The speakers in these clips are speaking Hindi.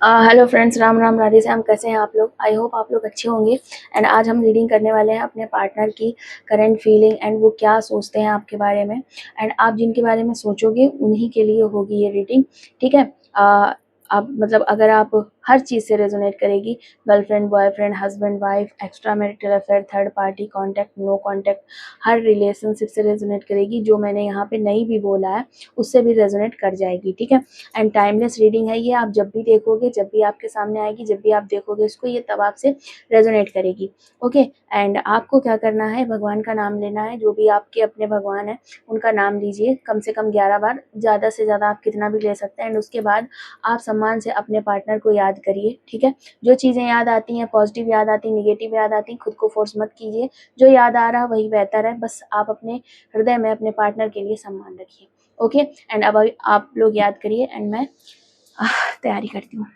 Hello friends, Ram Ram, Radhe Shyam. कैसे हैं आप लोग? आई होप आप लोग अच्छे होंगे। एंड आज हम रीडिंग करने वाले हैं अपने पार्टनर की करंट फीलिंग एंड वो क्या सोचते हैं आपके बारे में। एंड आप जिनके बारे में सोचोगे उन्हीं के लिए होगी ये रीडिंग, ठीक है। आप मतलब अगर आप हर चीज़ से रेजोनेट करेगी, girlfriend, boyfriend, husband, wife, extra marital affair, third party, contact, no contact, हर रिलेशनशिप से रेजोनेट करेगी। जो मैंने यहाँ पे नहीं भी बोला है उससे भी रेजोनेट कर जाएगी, ठीक है। एंड टाइमलेस रीडिंग है ये। आप जब भी देखोगे, जब भी आपके सामने आएगी, जब भी आप देखोगे इसको, ये तब आपसे रेजोनेट करेगी, ओके। एंड आपको क्या करना है, भगवान का नाम लेना है। जो भी आपके अपने भगवान है उनका नाम लीजिए, कम से कम 11 बार, ज़्यादा से ज़्यादा आप कितना भी ले सकते हैं। एंड उसके बाद आप सम्मान से अपने पार्टनर को याद करिए, ठीक है। जो चीज़ें याद आती हैं, पॉजिटिव याद आती, निगेटिव याद आती, खुद को फोर्स मत कीजिए। जो याद आ रहा वही बेहतर है। बस आप अपने हृदय में अपने पार्टनर के लिए सम्मान रखिए, ओके। एंड अब आप लोग याद करिए एंड मैं तैयारी करती हूँ।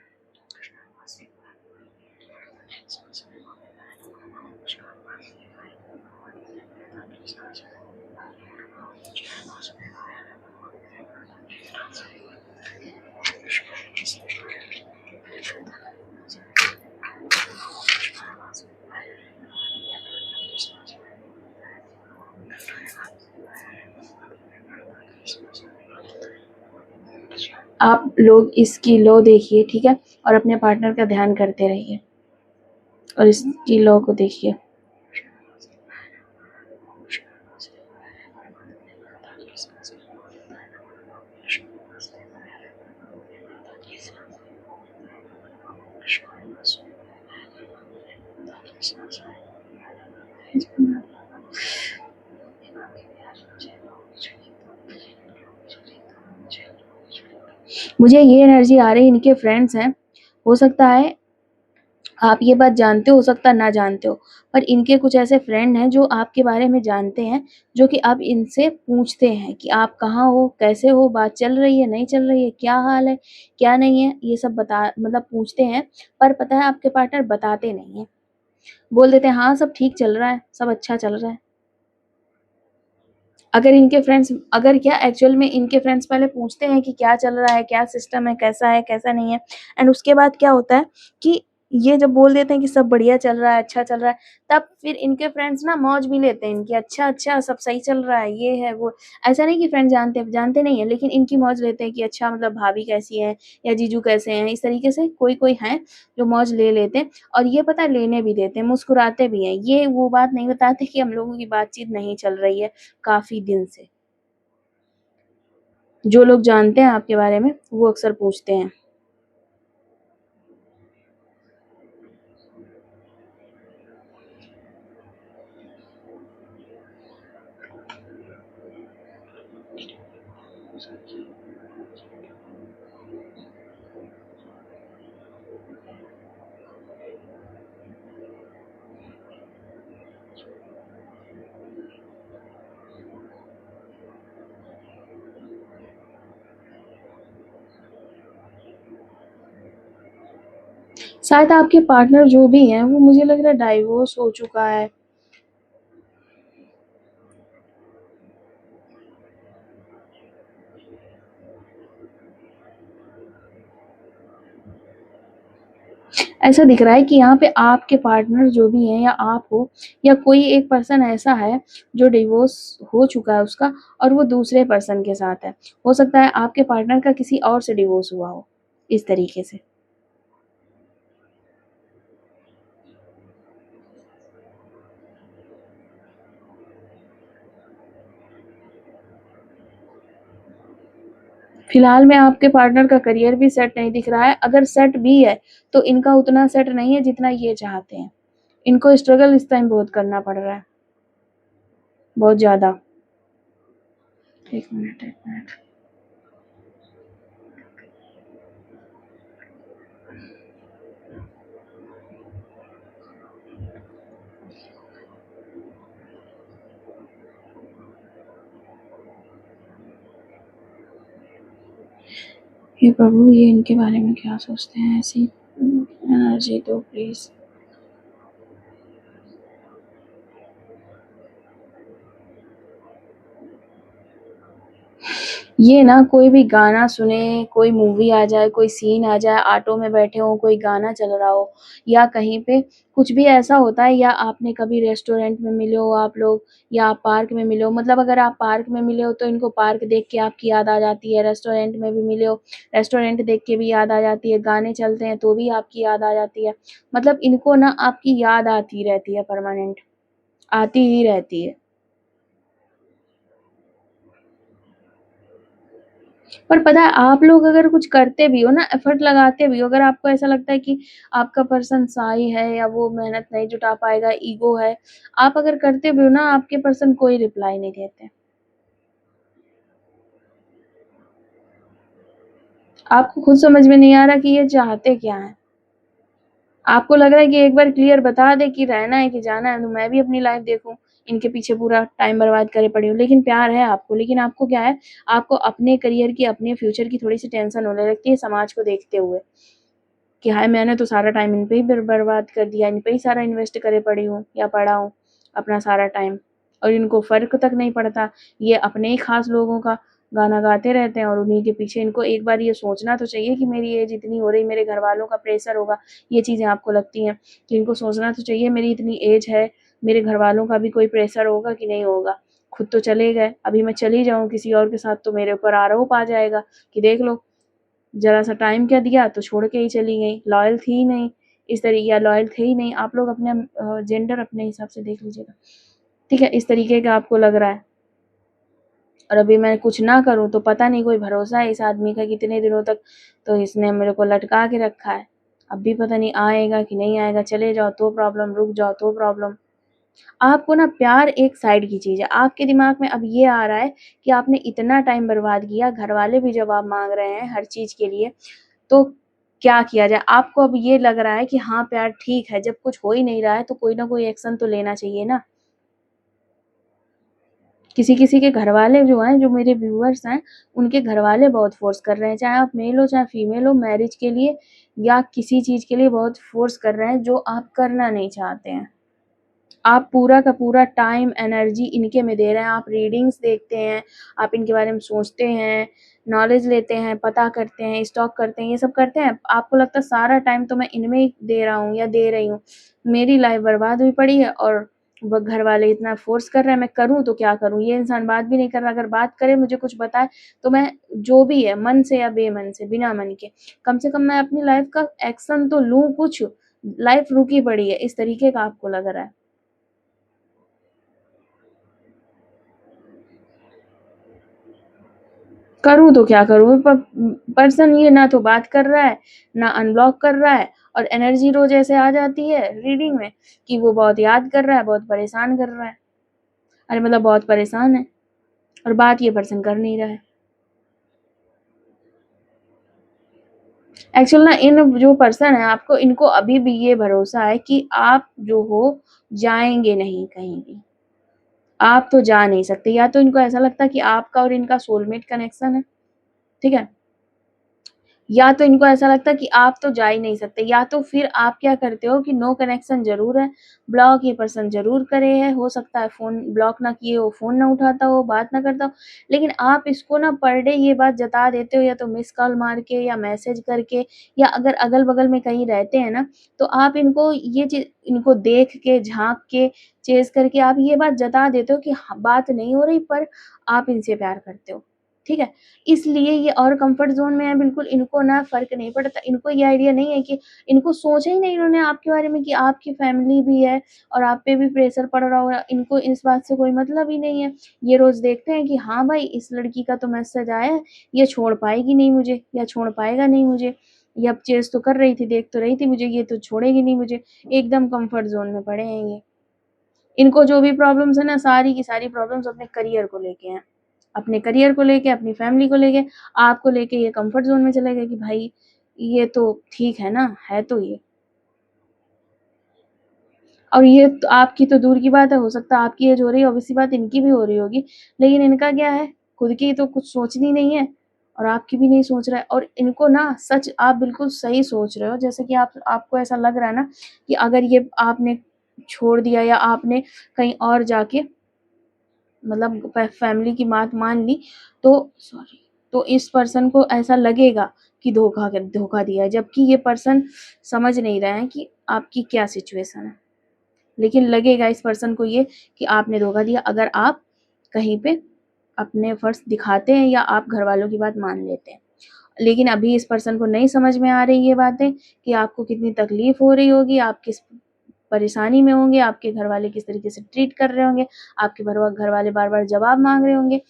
आप लोग इसकी लो देखिए, ठीक है, और अपने पार्टनर का ध्यान करते रहिए और इसकी लो को देखिए। मुझे ये एनर्जी आ रही, इनके फ्रेंड्स हैं। हो सकता है आप ये बात जानते हो सकता ना जानते हो, पर इनके कुछ ऐसे फ्रेंड हैं जो आपके बारे में जानते हैं, जो कि अब इनसे पूछते हैं कि आप कहाँ हो, कैसे हो, बात चल रही है, नहीं चल रही है, क्या हाल है, क्या नहीं है, ये सब बता मतलब पूछते हैं। पर पता है आपके पार्टनर बताते नहीं है, बोल देते हैं हाँ सब ठीक चल रहा है, सब अच्छा चल रहा है। अगर इनके फ्रेंड्स अगर क्या एक्चुअल में इनके फ्रेंड्स पहले पूछते हैं कि क्या चल रहा है, क्या सिस्टम है, कैसा नहीं है। एंड उसके बाद क्या होता है कि ये जब बोल देते हैं कि सब बढ़िया चल रहा है, अच्छा चल रहा है, तब फिर इनके फ्रेंड्स ना मौज भी लेते हैं इनकी, अच्छा सब सही चल रहा है, ये है वो। ऐसा नहीं कि फ्रेंड जानते जानते नहीं है, लेकिन इनकी मौज लेते हैं कि अच्छा मतलब भाभी कैसी है या जीजू कैसे हैं। इस तरीके से कोई कोई है जो मौज ले लेते हैं, और ये पता है लेने भी देते हैं, मुस्कुराते भी हैं। ये वो बात नहीं बताते कि हम लोगों की बातचीत नहीं चल रही है काफ़ी दिन से। जो लोग जानते हैं आपके बारे में वो अक्सर पूछते हैं। शायद आपके पार्टनर जो भी हैं वो, मुझे लग रहा है डाइवोर्स हो चुका है। ऐसा दिख रहा है कि यहाँ पे आपके पार्टनर जो भी हैं, या आप हो या कोई एक पर्सन ऐसा है जो डिवोर्स हो चुका है उसका, और वो दूसरे पर्सन के साथ है। हो सकता है आपके पार्टनर का किसी और से डिवोर्स हुआ हो, इस तरीके से। फिलहाल में आपके पार्टनर का करियर भी सेट नहीं दिख रहा है। अगर सेट भी है तो इनका उतना सेट नहीं है जितना ये चाहते हैं। इनको स्ट्रगल इस टाइम बहुत करना पड़ रहा है, बहुत ज़्यादा। एक मिनट, एक मिनट। हे प्रभु, ये इनके बारे में क्या सोचते हैं? ऐसी एनर्जी दो प्लीज। ये ना कोई भी गाना सुने, कोई मूवी आ जाए, कोई सीन आ जाए, ऑटो में बैठे हों, कोई गाना चल रहा हो या कहीं पे कुछ भी ऐसा होता है, या आपने कभी रेस्टोरेंट में मिले हो आप लोग या आप पार्क में मिले हो, मतलब अगर आप पार्क में मिले हो तो इनको पार्क देख के आपकी याद आ जाती है, रेस्टोरेंट में भी मिले हो, रेस्टोरेंट देख के भी याद आ जाती है, गाने चलते हैं तो भी आपकी याद आ जाती है। मतलब इनको ना आपकी याद आती रहती है परमानेंट, आती ही रहती है। पर पता है आप लोग अगर कुछ करते भी हो ना, एफर्ट लगाते भी हो, अगर आपको ऐसा लगता है कि आपका पर्सन शाय है या वो मेहनत नहीं जुटा पाएगा, ईगो है, आप अगर करते भी हो ना, आपके पर्सन कोई रिप्लाई नहीं देते। आपको खुद समझ में नहीं आ रहा कि ये चाहते क्या हैं। आपको लग रहा है कि एक बार क्लियर बता दे कि रहना है कि जाना है, तो मैं भी अपनी लाइफ देखूं, इनके पीछे पूरा टाइम बर्बाद करे पड़ी हूँ। लेकिन प्यार है आपको, लेकिन आपको क्या है, आपको अपने करियर की, अपने फ्यूचर की थोड़ी सी टेंशन होने लगती है समाज को देखते हुए कि हाय मैंने तो सारा टाइम इन पे ही बर्बाद कर दिया, इन पे ही सारा इन्वेस्ट करे पड़ी हूँ या पड़ा हूँ अपना सारा टाइम, और इनको फ़र्क तक नहीं पड़ता। ये अपने ही ख़ास लोगों का गाना गाते रहते हैं और उन्हीं के पीछे, इनको एक बार ये सोचना तो चाहिए कि मेरी एज इतनी हो रही, मेरे घरवालों का प्रेशर होगा, ये चीज़ें आपको लगती हैं कि इनको सोचना तो चाहिए मेरी इतनी एज है, मेरे घरवालों का भी कोई प्रेशर होगा कि नहीं होगा। खुद तो चले गए, अभी मैं चली जाऊँ किसी और के साथ तो मेरे ऊपर आरोप आ जाएगा कि देख लो ज़रा सा टाइम क्या दिया तो छोड़ के ही चली गई, लॉयल थी ही नहीं, इस तरी या लॉयल थे ही नहीं। आप लोग अपने जेंडर अपने हिसाब से देख लीजिएगा, ठीक है? इस तरीके का आपको लग रहा है और अभी मैं कुछ ना करूँ तो पता नहीं कोई भरोसा है इस आदमी का कितने दिनों तक, तो इसने मेरे को लटका के रखा है। अब भी पता नहीं आएगा कि नहीं आएगा, चले जाओ तो प्रॉब्लम, रुक जाओ तो प्रॉब्लम। आपको ना प्यार एक साइड की चीज़ है, आपके दिमाग में अब ये आ रहा है कि आपने इतना टाइम बर्बाद किया, घरवाले भी जवाब माँग रहे हैं हर चीज़ के लिए, तो क्या किया जाए? आपको अब ये लग रहा है कि हाँ, प्यार ठीक है, जब कुछ हो ही नहीं रहा है तो कोई ना कोई एक्शन तो लेना चाहिए ना। किसी-किसी के घरवाले जो हैं, जो मेरे व्यूअर्स हैं, उनके घरवाले बहुत फ़ोर्स कर रहे हैं, चाहे आप मेल हो चाहे फीमेल हो, मैरिज के लिए या किसी चीज़ के लिए बहुत फ़ोर्स कर रहे हैं, जो आप करना नहीं चाहते हैं। आप पूरा का पूरा टाइम, एनर्जी इनके में दे रहे हैं, आप रीडिंग्स देखते हैं, आप इनके बारे में सोचते हैं, नॉलेज लेते हैं, पता करते हैं, स्टॉक करते हैं, ये सब करते हैं। आपको लगता है सारा टाइम तो मैं इनमें ही दे रहा हूँ या दे रही हूँ। मेरी लाइफ़ बर्बाद हुई पड़ी है और वो घरवाले इतना फ़ोर्स कर रहे हैं, मैं करूँ तो क्या करूँ? ये इंसान बात भी नहीं कर रहा, अगर बात करे, मुझे कुछ बताए, तो मैं जो भी है, मन से या बेमन से, बिना मन के, कम से कम मैं अपनी लाइफ़ का एक्शन तो लूँ कुछ। लाइफ़ रुकी पड़ी है, इस तरीके का आपको लग रहा है। करूँ तो क्या करूँ? पर्सन ये ना तो बात कर रहा है, ना अनब्लॉक कर रहा है, और एनर्जी रोज़ ऐसे आ जाती है रीडिंग में कि वो बहुत याद कर रहा है, बहुत परेशान कर रहा है। अरे मतलब बहुत परेशान है और बात ये पर्सन कर नहीं रहा है। एक्चुअल ना इन जो पर्सन है, आपको इनको अभी भी ये भरोसा है कि आप जो हो जाएँगे नहीं कहीं भी। आप तो जा नहीं सकते, या तो इनको ऐसा लगता है कि आपका और इनका सोलमेट कनेक्शन है, ठीक है? या तो इनको ऐसा लगता है कि आप तो जा ही नहीं सकते, या तो फिर आप क्या करते हो कि नो कनेक्शन ज़रूर है, ब्लॉक ये पर्सन ज़रूर करे है, हो सकता है फ़ोन ब्लॉक ना किए हो, फ़ोन ना उठाता हो, बात ना करता हो, लेकिन आप इसको ना पर डे ये बात जता देते हो, या तो मिस्ड कॉल मार के या मैसेज करके, या अगर अगल-बगल में कहीं रहते हैं ना, तो आप इनको ये चीज़ इनको देख के, झाँक के, चेज़ करके आप ये बात जता देते हो कि हाँ, बात नहीं हो रही पर आप इनसे प्यार करते हो, ठीक है? इसलिए ये और कम्फर्ट ज़ोन में है बिल्कुल, इनको ना फ़र्क नहीं पड़ता, इनको ये आइडिया नहीं है कि इनको सोचा ही नहीं इन्होंने आपके बारे में कि आपकी फ़ैमिली भी है और आप पे भी प्रेशर पड़ रहा होगा, इनको इस बात से कोई मतलब ही नहीं है। ये रोज़ देखते हैं कि हाँ भाई, इस लड़की का तो मैसेज आया है, ये छोड़ पाएगी नहीं मुझे या छोड़ पाएगा नहीं मुझे, ये अब चेज़ तो कर रही थी, देख तो रही थी मुझे, ये तो छोड़ेगी नहीं मुझे, एकदम कम्फर्ट ज़ोन में पड़े हैं ये। इनको जो भी प्रॉब्लम्स है ना, सारी की सारी प्रॉब्लम्स अपने करियर को लेके हैं। अपने करियर को लेके, अपनी फैमिली को लेके, आपको लेके ये कम्फर्ट ज़ोन में चले गए कि भाई ये तो ठीक है ना, है तो ये। और ये तो आपकी तो दूर की बात है, हो सकता है आपकी एज हो रही है, ऑब्वियस सी बात इनकी भी हो रही होगी। लेकिन इनका क्या है, खुद की तो कुछ सोचनी नहीं है और आपकी भी नहीं सोच रहा है, और इनको ना सच आप बिल्कुल सही सोच रहे हो, जैसे कि आपको ऐसा लग रहा है ना कि अगर ये आपने छोड़ दिया या आपने कहीं और जाके मतलब फैमिली की बात मान ली तो सॉरी तो इस पर्सन को ऐसा लगेगा कि धोखा दिया है, जबकि ये पर्सन समझ नहीं रहा है कि आपकी क्या सिचुएशन है, लेकिन लगेगा इस पर्सन को ये कि आपने धोखा दिया, अगर आप कहीं पे अपने फर्ज दिखाते हैं या आप घर वालों की बात मान लेते हैं। लेकिन अभी इस पर्सन को नहीं समझ में आ रही ये बातें कि आपको कितनी तकलीफ हो रही होगी, आप किस परेशानी में होंगे, आपके घर वाले किस तरीके से ट्रीट कर रहे होंगे, आपके घर वाले बार बार जवाब मांग रहे होंगे,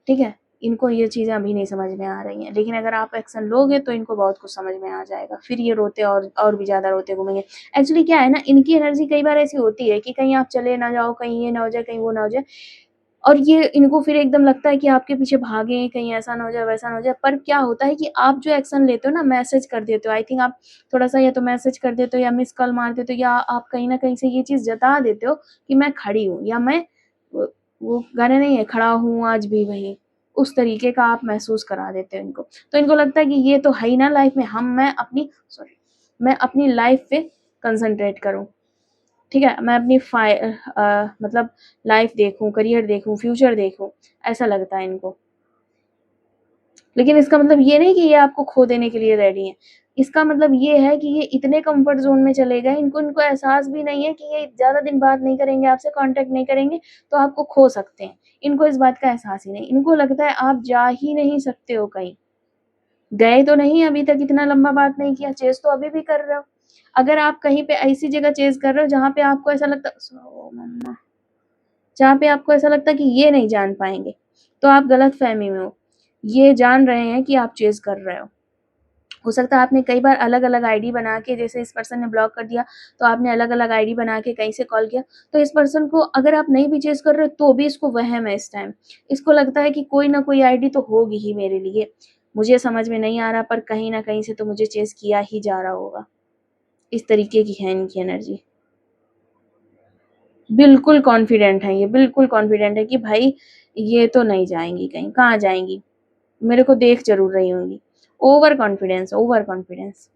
ठीक है। इनको ये चीज़ें अभी नहीं समझ में आ रही हैं, लेकिन अगर आप एक्शन लोगे तो इनको बहुत कुछ समझ में आ जाएगा, फिर ये रोते और भी ज़्यादा रोते घूमेंगे। एक्चुअली क्या है ना, इनकी एनर्जी कई बार ऐसी होती है कि कहीं आप चले ना जाओ, कहीं ये ना हो जाए, कहीं वो ना हो जाए, और ये इनको फिर एकदम लगता है कि आपके पीछे भागें, कहीं ऐसा ना हो जाए, वैसा ना हो जाए। पर क्या होता है कि आप जो एक्शन लेते हो ना, मैसेज कर देते हो, आई थिंक आप थोड़ा-सा या तो मैसेज कर देते हो या मिस्ड कॉल मार देते हो, या आप कहीं न कहीं से ये चीज़ जता देते हो कि मैं खड़ी हूँ, या मैं वो गाने नहीं है, खड़ा हूँ आज भी वहीं, उस तरीके का आप महसूस करा देते हो इनको। तो इनको लगता है कि ये तो है ही ना लाइफ में, मैं अपनी लाइफ पे कंसंट्रेट करूँ, ठीक है? मैं अपनी मतलब लाइफ देखूँ, करियर देखूँ, फ्यूचर देखूँ, ऐसा लगता है इनको। लेकिन इसका मतलब ये नहीं कि ये आपको खो देने के लिए रेडी हैं। इसका मतलब ये है कि ये इतने कम्फर्ट ज़ोन में चले गए, इनको एहसास भी नहीं है कि ये ज़्यादा दिन बात नहीं करेंगे आपसे, कॉन्टैक्ट नहीं करेंगे, तो आपको खो सकते हैं। इनको इस बात का एहसास ही नहीं। इनको लगता है आप जा ही नहीं सकते हो कहीं। गए तो नहीं अभी तक, इतना लंबा बात नहीं किया, चेज़ तो अभी भी कर रहे हो। अगर आप कहीं पे ऐसी जगह चेज़ कर रहे हो जहाँ पे आपको ऐसा लगता मम्मा जहाँ पे आपको ऐसा लगता है कि ये नहीं जान पाएँगे, तो आप गलतफ़हमी में हो। ये जान रहे हैं कि आप चेज़ कर रहे हो। हो सकता है आपने कई बार अलग-अलग आईडी बना के, जैसे इस पर्सन ने ब्लॉक कर दिया, तो आपने अलग-अलग आईडी बना के कहीं से कॉल किया, तो इस पर्सन को अगर आप नहीं भी चेज़ कर रहे हो, तो भी इसको वहम है इस टाइम। इसको लगता है कि कोई ना कोई आईडी तो होगी ही मेरे लिए। मुझे समझ में नहीं आ रहा, पर कहीं न कहीं से तो मुझे चेज़ किया ही जा रहा होगा। इस तरीके की है इनकी एनर्जी। बिल्कुल कॉन्फिडेंट है ये, बिल्कुल कॉन्फिडेंट है कि भाई ये तो नहीं जाएँगी कहीं, कहाँ जाएँगी? मेरे को देख ज़रूर रही होंगी। Over confidence, over confidence.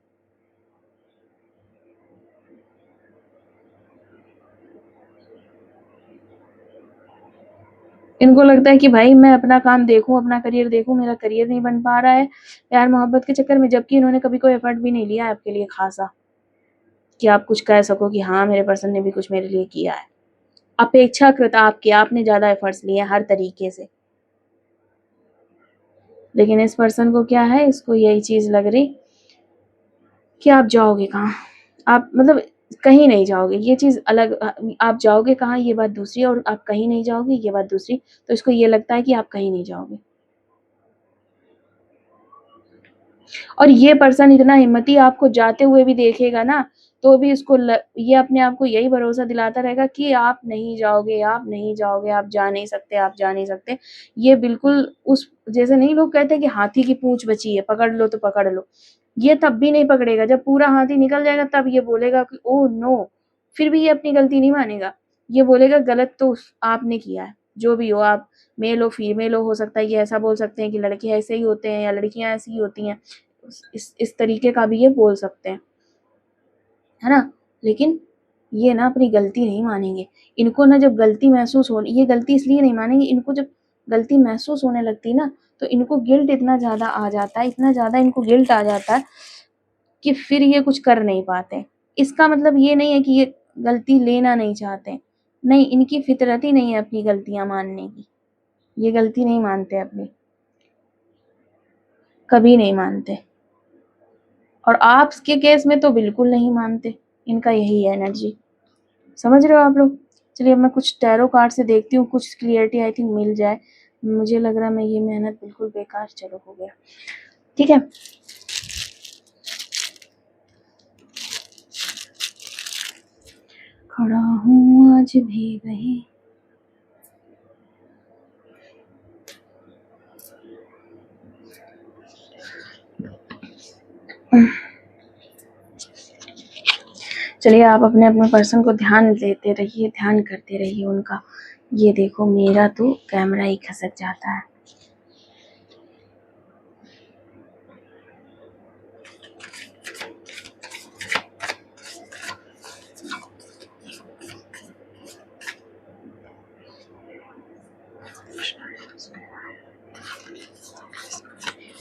इनको लगता है कि भाई मैं अपना काम देखूँ, अपना करियर देखूँ, मेरा करियर नहीं बन पा रहा है प्यार-मोहब्बत के चक्कर में, जबकि इन्होंने कभी कोई एफर्ट भी नहीं लिया है आपके लिए ख़ासा, कि आप कुछ कह सको कि हाँ, मेरे पर्सन ने भी कुछ मेरे लिए किया है। अपेक्षाकृत आपने ज़्यादा एफर्ट्स लिए हैं हर तरीके से। लेकिन इस पर्सन को क्या है, इसको यही चीज़ लग रही कि आप जाओगे कहाँ? आप मतलब कहीं नहीं जाओगे, ये चीज़ अलग आप जाओगे कहाँ ये बात दूसरी, और आप कहीं नहीं जाओगे ये बात दूसरी, तो इसको ये लगता है कि आप कहीं नहीं जाओगे। और ये पर्सन इतना हिम्मती आपको जाते हुए भी देखेगा ना, तो भी इसको ये अपने आप को यही भरोसा दिलाता रहेगा कि आप नहीं जाओगे, आप नहीं जाओगे, आप जा नहीं सकते, आप जा नहीं सकते। ये बिल्कुल उस जैसे नहीं लोग कहते हैं कि हाथी की पूँछ बची है, पकड़ लो तो पकड़ लो। ये तब भी नहीं पकड़ेगा, जब पूरा हाथी निकल जाएगा तब ये बोलेगा कि ओह नो! फिर भी ये अपनी गलती नहीं मानेगा। ये बोलेगा गलत तो आपने किया है, जो भी हो आप मेल हो, फीमेल हो सकता है ये ऐसा बोल सकते हैं कि लड़के ऐसे ही होते हैं या लड़कियाँ ऐसी ही होती हैं। इस तरीके का भी ये बोल सकते हैं, है ना? लेकिन ये ना अपनी गलती नहीं मानेंगे। इनको ना जब गलती महसूस हो ये गलती इसलिए नहीं मानेंगे, इनको जब गलती महसूस होने लगती है ना, तो इनको गिल्ट इतना ज़्यादा आ जाता है, इतना ज़्यादा इनको गिल्ट आ जाता है कि फिर ये कुछ कर नहीं पाते। इसका मतलब ये नहीं है कि ये गलती लेना नहीं चाहते। नहीं, इनकी फितरत ही नहीं है अपनी गलतियाँ मानने की। ये गलती नहीं मानते अपनी, कभी नहीं मानते। और आपके केस में तो बिल्कुल नहीं मानते, इनका यही है एनर्जी। समझ रहे हो आप लोग? चलिए अब मैं कुछ टैरो कार्ड से देखती हूँ, कुछ क्लियरिटी आई थिंक मिल जाए। मुझे लग रहा है मैं ये मेहनत बिल्कुल बेकार चलो हो गया। ठीक है? खड़ा हूँ आज भी वहीं। चलिए आप अपने पर्सन को ध्यान देते रहिए, ध्यान करते रहिए उनका। ये देखो मेरा तो कैमरा ही खसक जाता है।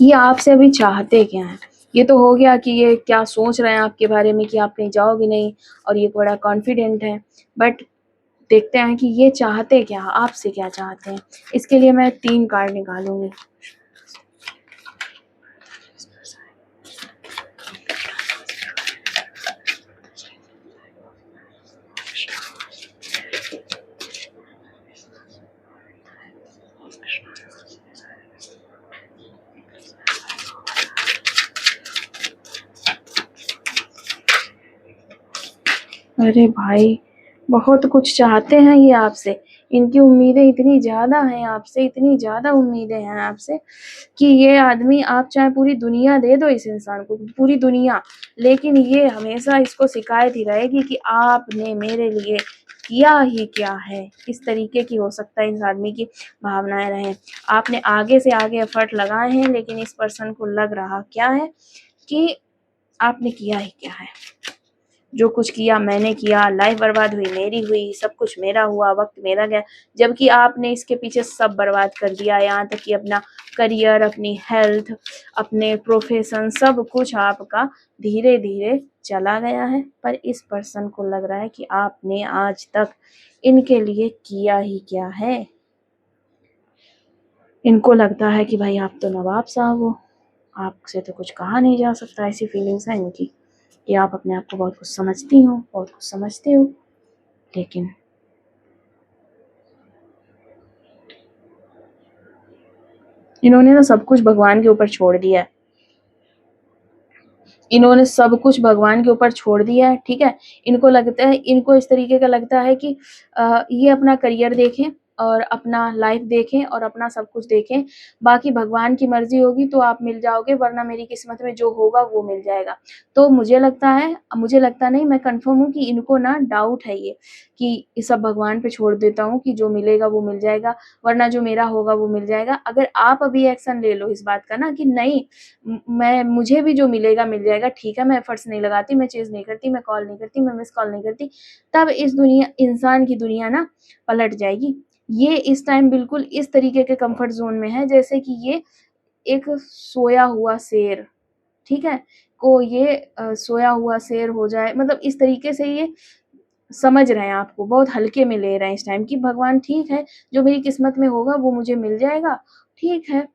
ये आपसे अभी चाहते क्या हैं? ये तो हो गया कि ये क्या सोच रहे हैं आपके बारे में कि आप कहीं जाओगे नहीं, और ये बड़ा कॉन्फिडेंट है। बट देखते हैं कि ये चाहते क्या, आपसे क्या चाहते हैं। इसके लिए मैं 3 कार्ड निकालूँगी। अरे भाई, बहुत कुछ चाहते हैं ये आपसे। इनकी उम्मीदें इतनी ज़्यादा हैं आपसे, इतनी ज़्यादा उम्मीदें हैं आपसे कि ये आदमी, आप चाहे पूरी दुनिया दे दो इस इंसान को, पूरी दुनिया, लेकिन ये हमेशा इसको शिकायत ही रहेगी कि आपने मेरे लिए किया ही क्या है। इस तरीके की हो सकता है इस आदमी की भावनाएँ रहें। आपने आगे से आगे एफ़र्ट लगाए हैं, लेकिन इस पर्सन को लग रहा क्या है कि आपने किया ही क्या है। जो कुछ किया मैंने किया, लाइफ बर्बाद हुई मेरी हुई, सब कुछ मेरा हुआ, वक़्त मेरा गया, जबकि आपने इसके पीछे सब बर्बाद कर दिया, यहाँ तक कि अपना करियर, अपनी हेल्थ, अपने प्रोफ़ेशन, सब कुछ आपका धीरे-धीरे चला गया है। पर इस पर्सन को लग रहा है कि आपने आज तक इनके लिए किया ही क्या है। इनको लगता है कि भाई आप तो नवाब साहब हो, आपसे तो कुछ कहा नहीं जा सकता, ऐसी फीलिंग्स हैं इनकी। कि आप अपने आप को बहुत कुछ समझती हो, बहुत कुछ समझते हो, लेकिन इन्होंने ना सब कुछ भगवान के ऊपर छोड़ दिया है। इन्होंने सब कुछ भगवान के ऊपर छोड़ दिया है, ठीक है? इनको लगता है, इनको इस तरीके का लगता है कि ये अपना करियर देखें और अपना लाइफ देखें और अपना सब कुछ देखें। बाकी भगवान की मर्ज़ी होगी तो आप मिल जाओगे, वरना मेरी किस्मत में जो होगा वो मिल जाएगा। तो मुझे लगता है, मुझे लगता नहीं, मैं कन्फर्म हूँ कि इनको ना डाउट है ये, कि ये सब भगवान पे छोड़ देता हूँ कि जो मिलेगा वो मिल जाएगा, वरना जो मेरा होगा वो मिल जाएगा। अगर आप अभी एक्शन ले लो इस बात का ना कि नहीं, मैं, मुझे भी जो मिलेगा मिल जाएगा, ठीक है, मैं एफर्ट्स नहीं लगाती, मैं चेज़ नहीं करती, मैं कॉल नहीं करती, मैं मिस कॉल नहीं करती, तब इस दुनिया, इंसान की दुनिया ना पलट जाएगी। ये इस टाइम बिल्कुल इस तरीके के कम्फर्ट ज़ोन में है जैसे कि ये एक सोया हुआ शेर, ठीक है? को ये सोया हुआ शेर हो जाए, मतलब इस तरीके से ये समझ रहे हैं आपको, बहुत हल्के में ले रहे हैं इस टाइम कि भगवान ठीक है, जो मेरी किस्मत में होगा वो मुझे मिल जाएगा, ठीक है।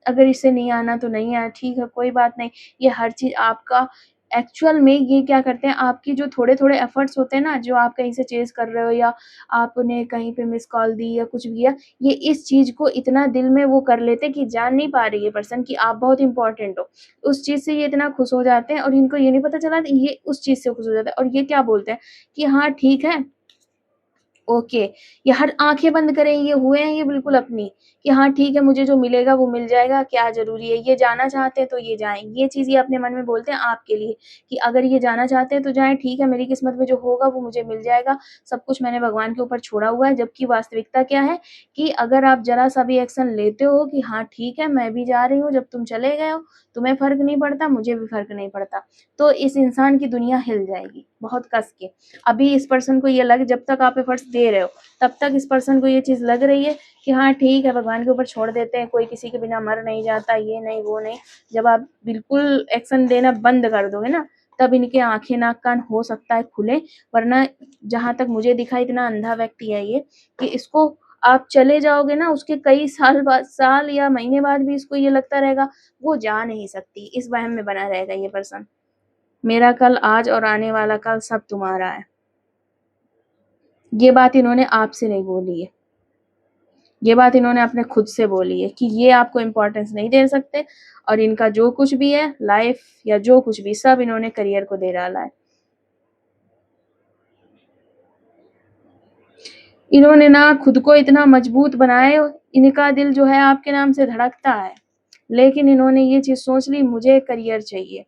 अगर इससे नहीं आना तो नहीं आया, ठीक है, कोई बात नहीं। ये हर चीज़ आपका, एक्चुअल में ये क्या करते हैं, आपकी जो थोड़े-थोड़े एफर्ट्स होते हैं ना, जो आप कहीं से चेज़ कर रहे हो या आपने कहीं पे मिस कॉल दी या कुछ भी किया, ये इस चीज़ को इतना दिल में वो कर लेते हैं कि जान नहीं पा रही है पर्सन कि आप बहुत इम्पोर्टेंट हो। उस चीज़ से ये इतना खुश हो जाते हैं और इनको ये नहीं पता चला, ये उस चीज़ से खुश हो जाता है और ये क्या बोलते हैं कि हाँ, ठीक है, ओके, ये हर आँखें बंद करें, ये हुए हैं ये बिल्कुल अपनी, कि हाँ ठीक है, मुझे जो मिलेगा वो मिल जाएगा, क्या ज़रूरी है, ये जाना चाहते हैं तो ये जाएँ। ये चीज़ ये अपने मन में बोलते हैं आपके लिए, कि अगर ये जाना चाहते हैं तो जाएँ, ठीक है, मेरी किस्मत में जो होगा वो मुझे मिल जाएगा, सब कुछ मैंने भगवान के ऊपर छोड़ा हुआ है। जबकि वास्तविकता क्या है कि अगर आप ज़रा-सा भी एक्शन लेते हो कि हाँ ठीक है, मैं भी जा रही हूँ, जब तुम चले गए हो, तुम्हें फ़र्क नहीं पड़ता, मुझे भी फ़र्क नहीं पड़ता, तो इस इंसान की दुनिया हिल जाएगी, बहुत कस के। अभी इस पर्सन को ये लगे, जब तक आप एफर्ट्स दे रहे हो, तब तक इस पर्सन को ये चीज़ लग रही है कि हाँ ठीक है, भगवान के ऊपर छोड़ देते हैं, कोई किसी के बिना मर नहीं जाता, ये नहीं, वो नहीं। जब आप बिल्कुल एक्शन देना बंद कर दोगे ना, तब इनके आँखें, नाक, कान हो सकता है खुले, वरना जहाँ तक मुझे दिखा, इतना अंधा व्यक्ति है ये कि इसको, आप चले जाओगे ना, उसके कई साल बाद, साल या महीने बाद भी इसको ये लगता रहेगा, वो जा नहीं सकती, इस वहम में बना रहेगा ये पर्सन। मेरा कल आज और आने वाला कल सब तुम्हारा है। ये बात इन्होंने आपसे नहीं बोली है, ये बात इन्होंने अपने खुद से बोली है कि ये आपको इम्पोर्टेंस नहीं दे सकते, और इनका जो कुछ भी है लाइफ या जो कुछ भी, सब इन्होंने करियर को दे डाला है। इन्होंने ना खुद को इतना मजबूत बनाए, इनका दिल जो है आपके नाम से धड़कता है, लेकिन इन्होंने ये चीज़ सोच ली, मुझे करियर चाहिए।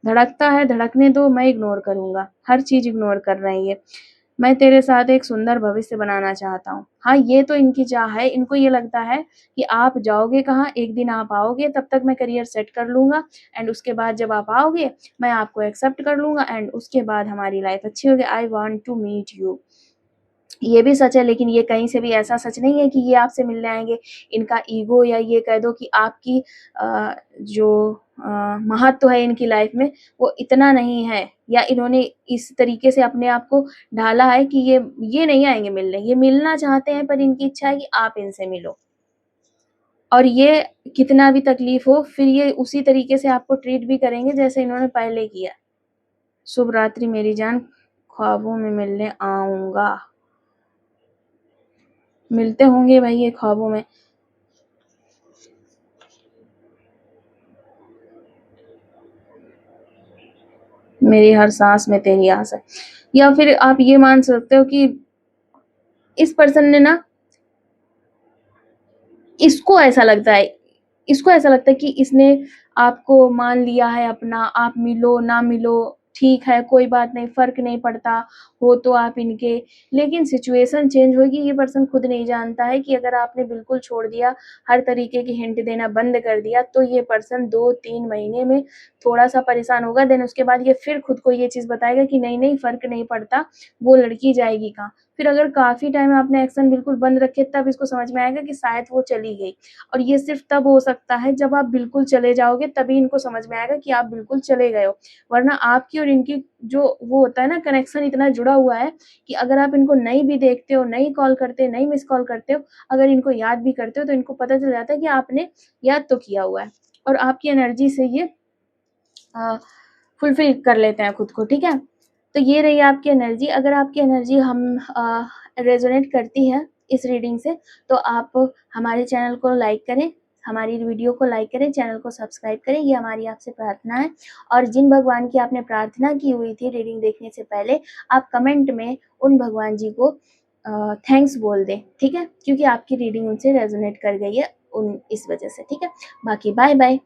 धड़कता है, धड़कने दो, मैं इग्नोर करूँगा, हर चीज़ इग्नोर कर रहे हैं ये। मैं तेरे साथ एक सुंदर भविष्य बनाना चाहता हूँ। हाँ, ये तो इनकी चाह है, इनको ये लगता है कि आप जाओगे कहाँ, एक दिन आप आओगे, तब तक मैं करियर सेट कर लूँगा, एंड उसके बाद जब आप आओगे, मैं आपको एक्सेप्ट कर लूँगा, एंड उसके बाद हमारी लाइफ़ अच्छी होगी। I want to meet you. ये भी सच है, लेकिन ये कहीं से भी ऐसा सच नहीं है कि ये आपसे मिलने आएँगे। इनका ईगो या ये कह दो कि आपकी जो महत्व है इनकी लाइफ़ में, वो इतना नहीं है, या इन्होंने इस तरीके से अपने आप को ढाला है कि ये नहीं आएँगे मिलने। ये मिलना चाहते हैं, पर इनकी इच्छा है कि आप इनसे मिलो। और ये कितना भी तकलीफ़ हो, फिर ये उसी तरीके से आपको ट्रीट भी करेंगे जैसे इन्होंने पहले किया। शुभ रात्रि मेरी जान, ख्वाबों में मिलने आऊँगा। मिलते होंगे भाई ये ख्वाबों में। मेरी हर सांस में तेरी आस है। या फिर आप ये मान सकते हो कि इस पर्सन ने ना, इसको ऐसा लगता है इसको ऐसा लगता है कि इसने आपको मान लिया है अपना, आप मिलो ना मिलो ठीक है, कोई बात नहीं, फ़र्क नहीं पड़ता, हो तो आप इनके। लेकिन सिचुएशन चेंज होगी, ये पर्सन खुद नहीं जानता है कि अगर आपने बिल्कुल छोड़ दिया, हर तरीके की हिंट देना बंद कर दिया, तो ये पर्सन 2-3 महीने में थोड़ा-सा परेशान होगा, देन उसके बाद ये फिर खुद को ये चीज़ बताएगा कि नहीं-नहीं फ़र्क नहीं पड़ता, वो लड़की जाएगी कहाँ। फिर अगर काफ़ी टाइम आपने एक्शन बिल्कुल बंद रखे, तब इसको समझ में आएगा कि शायद वो चली गई। और ये सिर्फ़ तब हो सकता है जब आप बिल्कुल चले जाओगे, तभी इनको समझ में आएगा कि आप बिल्कुल चले गए हो। वरना आपकी और इनकी जो वो होता है ना, कनेक्शन इतना जुड़ा हुआ है कि अगर आप इनको नहीं भी देखते हो, नहीं कॉल करते, नहीं मिस कॉल करते हो, अगर इनको याद भी करते हो, तो इनको पता चल जाता है कि आपने याद तो किया हुआ है। और आपकी एनर्जी से ये फुलफ़िल कर लेते हैं खुद को, ठीक है? तो ये रही आपकी एनर्जी। अगर आपकी एनर्जी रेज़ोनेट करती है इस रीडिंग से, तो आप हमारे चैनल को लाइक करें, हमारी वीडियो को लाइक करें, चैनल को सब्सक्राइब करें, ये हमारी आपसे प्रार्थना है। और जिन भगवान की आपने प्रार्थना की हुई थी रीडिंग देखने से पहले, आप कमेंट में उन भगवान जी को थैंक्स बोल दें, ठीक है? क्योंकि आपकी रीडिंग उनसे रेज़ोनेट कर गई है इस वजह से, ठीक है? बाकी बाय-बाय।